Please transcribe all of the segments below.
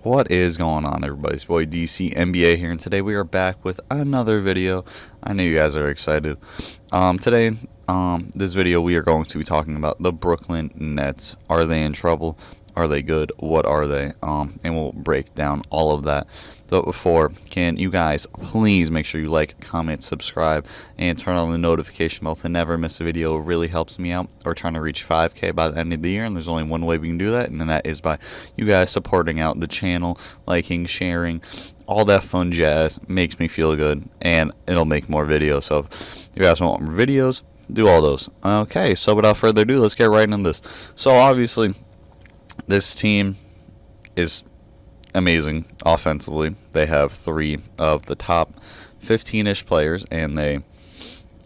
What is going on, everybody? It's boy DCNBA here, and today we are back with another video. I know you guys are excited. Today, this video we are going to be talking about the Brooklyn Nets. Are they in trouble? Are they good? What are they? And we'll break down all of that. But before, can you guys please make sure you like, comment, subscribe, and turn on the notification bell to never miss a video. It really helps me out. We're trying to reach 5K by the end of the year, and there's only one way we can do that, and that is by you guys supporting out the channel, liking, sharing, all that fun jazz. Makes me feel good, and it'll make more videos. So if you guys want more videos, do all those. Okay, so without further ado, let's get right into this. So obviously, this team is amazing offensively. They have 3 of the top 15-ish players, and they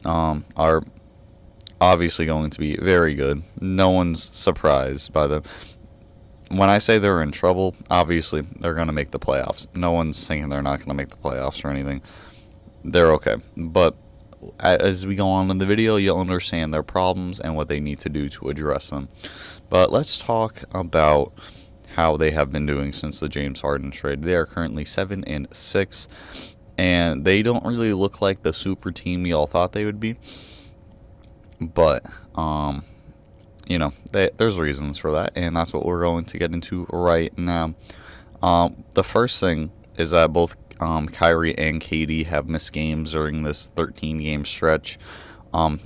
are obviously going to be very good. No one's surprised by them. When I say they're in trouble, obviously they're going to make the playoffs. No one's saying they're not going to make the playoffs or anything. They're okay. But as we go on in the video, you'll understand their problems and what they need to do to address them. But let's talk about how they have been doing since the James Harden trade. They are currently 7-6, and they don't really look like the super team we all thought they would be. But there's reasons for that, and that's what we're going to get into right now. The first thing is that both Kyrie and KD have missed games during this 13-game stretch.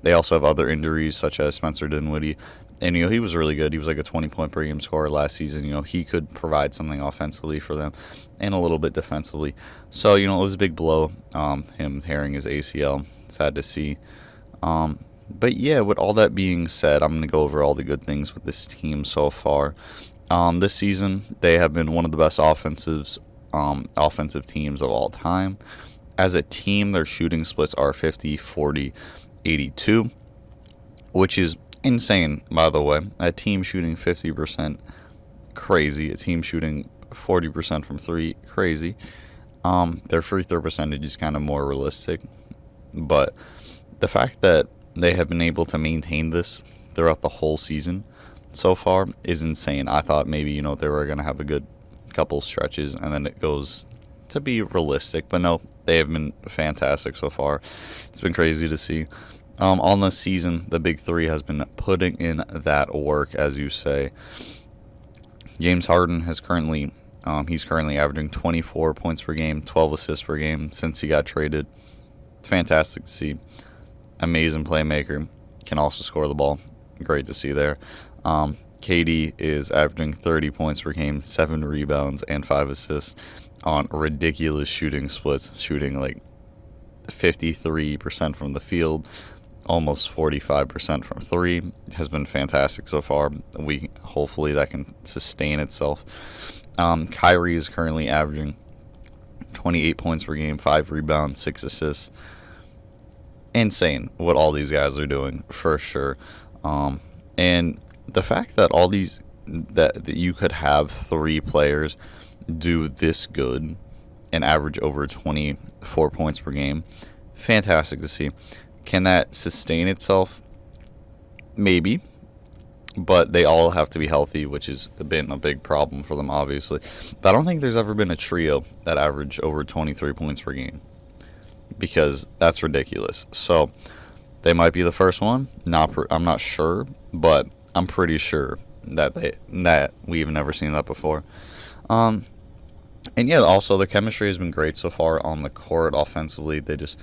They also have other injuries, such as Spencer Dinwiddie. And, he was really good. He was like a 20-point per game scorer last season. He could provide something offensively for them and a little bit defensively. So, it was a big blow, him tearing his ACL. Sad to see. But, yeah, with all that being said, I'm going to go over all the good things with this team so far. This season, they have been one of the best offensive teams of all time. As a team, their shooting splits are 50, 40, 82, which is insane, by the way. A team shooting 50%, crazy. A team shooting 40% from 3, crazy. Their free throw percentage is kind of more realistic. But the fact that they have been able to maintain this throughout the whole season so far is insane. I thought maybe, they were going to have a good couple stretches and then it goes to be realistic. But no, they have been fantastic so far. It's been crazy to see. On this season, the big 3 has been putting in that work, as you say. James Harden he's currently averaging 24 points per game, 12 assists per game since he got traded. Fantastic to see. Amazing playmaker. Can also score the ball. Great to see there. KD is averaging 30 points per game, 7 rebounds, and 5 assists on ridiculous shooting splits, shooting like 53% from the field, almost 45% from 3. It has been fantastic so far. Hopefully that can sustain itself. Kyrie is currently averaging 28 points per game, 5 rebounds, 6 assists. Insane what all these guys are doing, for sure. And the fact that that you could have 3 players do this good and average over 24 points per game, fantastic to see. Can that sustain itself? Maybe. But they all have to be healthy, which has been a big problem for them, obviously. But I don't think there's ever been a trio that averaged over 23 points per game, because that's ridiculous. So they might be the first one. I'm not sure, but I'm pretty sure that we've never seen that before. And yeah, also the chemistry has been great so far on the court. Offensively, they just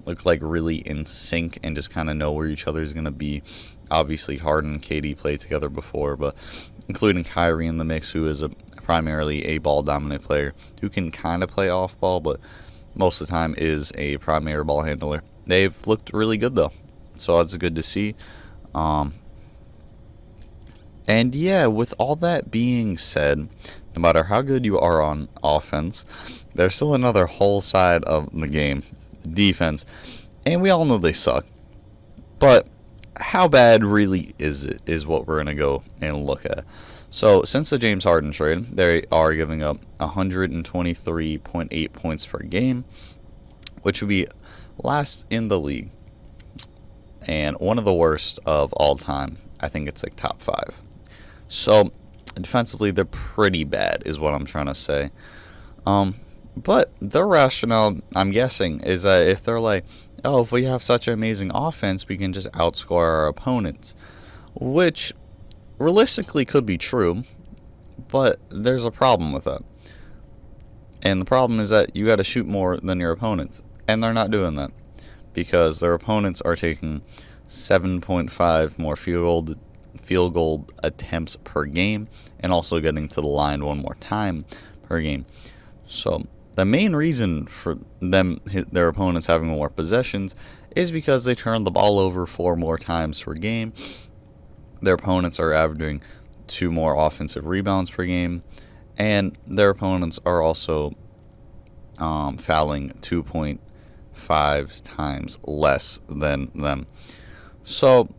look like really in sync and just kind of know where each other is going to be. Obviously, Harden and KD played together before, but including Kyrie in the mix, who is primarily a ball-dominant player who can kind of play off-ball, but most of the time is a primary ball handler. They've looked really good, though, so that's good to see. And yeah, with all that being said, no matter how good you are on offense, there's still another whole side of the game, defense, and we all know they suck. But how bad really is it is what we're going to go and look at. So since the James Harden trade, they are giving up 123.8 points per game, which would be last in the league and one of the worst of all time. I think it's like top 5. So Defensively, they're pretty bad, is what I'm trying to say. But their rationale, I'm guessing, is that if they're like, oh, if we have such an amazing offense, we can just outscore our opponents. Which realistically could be true, but there's a problem with that. And the problem is that you got to shoot more than your opponents. And they're not doing that because their opponents are taking 7.5 more field goal attempts per game and also getting to the line one more time per game. So the main reason for their opponents having more possessions is because they turn the ball over 4 more times per game. Their opponents are averaging 2 more offensive rebounds per game, and their opponents are also fouling 2.5 times less than them. So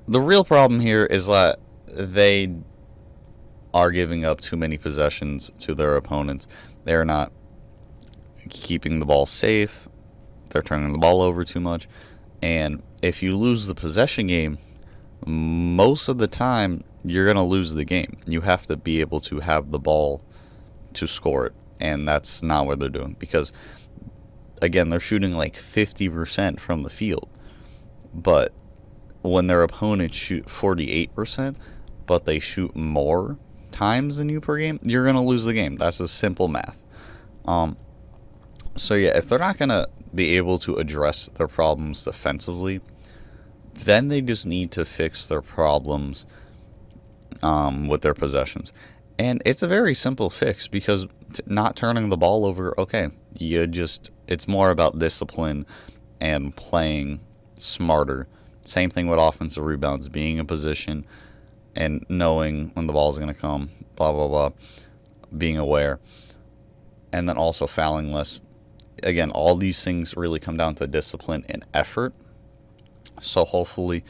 the real problem here is that they are giving up too many possessions to their opponents. They're not keeping the ball safe. They're turning the ball over too much. And if you lose the possession game, most of the time you're going to lose the game. You have to be able to have the ball to score it. And that's not what they're doing. Because, again, they're shooting like 50% from the field. But when their opponents shoot 48%, but they shoot more times than you per game, you're going to lose the game. That's just simple math. So yeah, if they're not going to be able to address their problems defensively, then they just need to fix their problems with their possessions. And it's a very simple fix because not turning the ball over, okay, it's more about discipline and playing smarter. Same thing with offensive rebounds, being in position and knowing when the ball is going to come, blah, blah, blah, being aware. And then also fouling less. Again, all these things really come down to discipline and effort. So hopefully,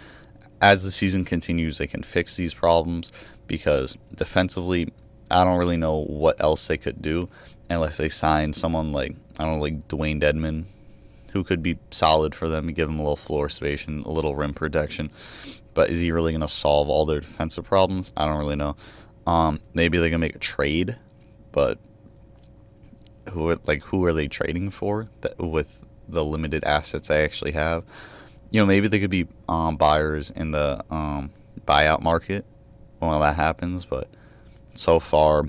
as the season continues, they can fix these problems because defensively, I don't really know what else they could do unless they sign someone like Dwayne Dedmon, who could be solid for them and give them a little floor space and a little rim protection. But is he really going to solve all their defensive problems? I don't really know. Maybe they can make a trade, but who are they trading for with the limited assets they actually have? Maybe they could be buyers in the buyout market when that happens. But so far,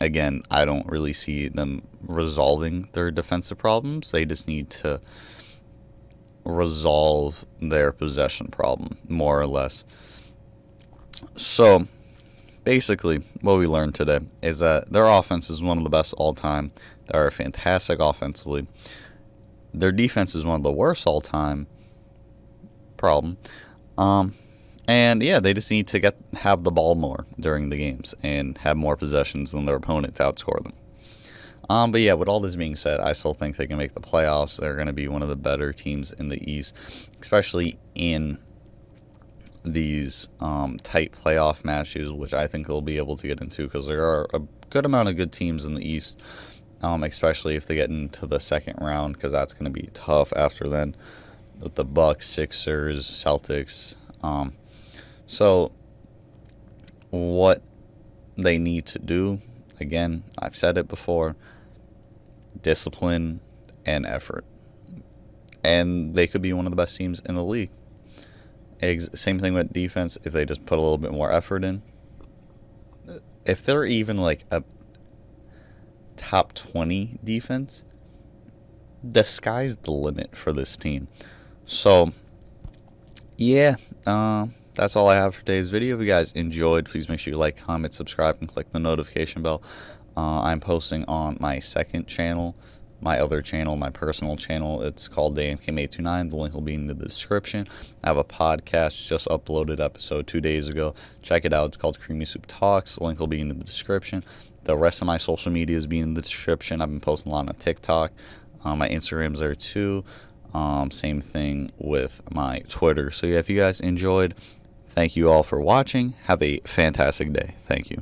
again, I don't really see them resolving their defensive problems. They just need to resolve their possession problem, more or less. So basically, what we learned today is that their offense is one of the best all time. They are fantastic offensively. Their defense is one of the worst all time. Problem. And yeah, they just need to have the ball more during the games and have more possessions than their opponent to outscore them. But yeah, with all this being said, I still think they can make the playoffs. They're going to be one of the better teams in the East, especially in these tight playoff matches, which I think they'll be able to get into because there are a good amount of good teams in the East, especially if they get into the second round, because that's going to be tough after then with the Bucks, Sixers, Celtics. So what they need to do, again, I've said it before, discipline and effort. And they could be one of the best teams in the league. Same thing with defense. If they just put a little bit more effort in, if they're even like a top 20 defense, the sky's the limit for this team. So yeah, that's all I have for today's video. If you guys enjoyed, please make sure you like, comment, subscribe, and click the notification bell. I'm posting on my second channel, my other channel, my personal channel. It's called DankM829. The link will be in the description. I have a podcast, just uploaded episode 2 days ago. Check it out. It's called Creamy Soup Talks. The link will be in the description. The rest of my social media is in the description. I've been posting a lot on TikTok. My Instagram's there too. Same thing with my Twitter. So yeah, if you guys enjoyed, thank you all for watching. Have a fantastic day. Thank you.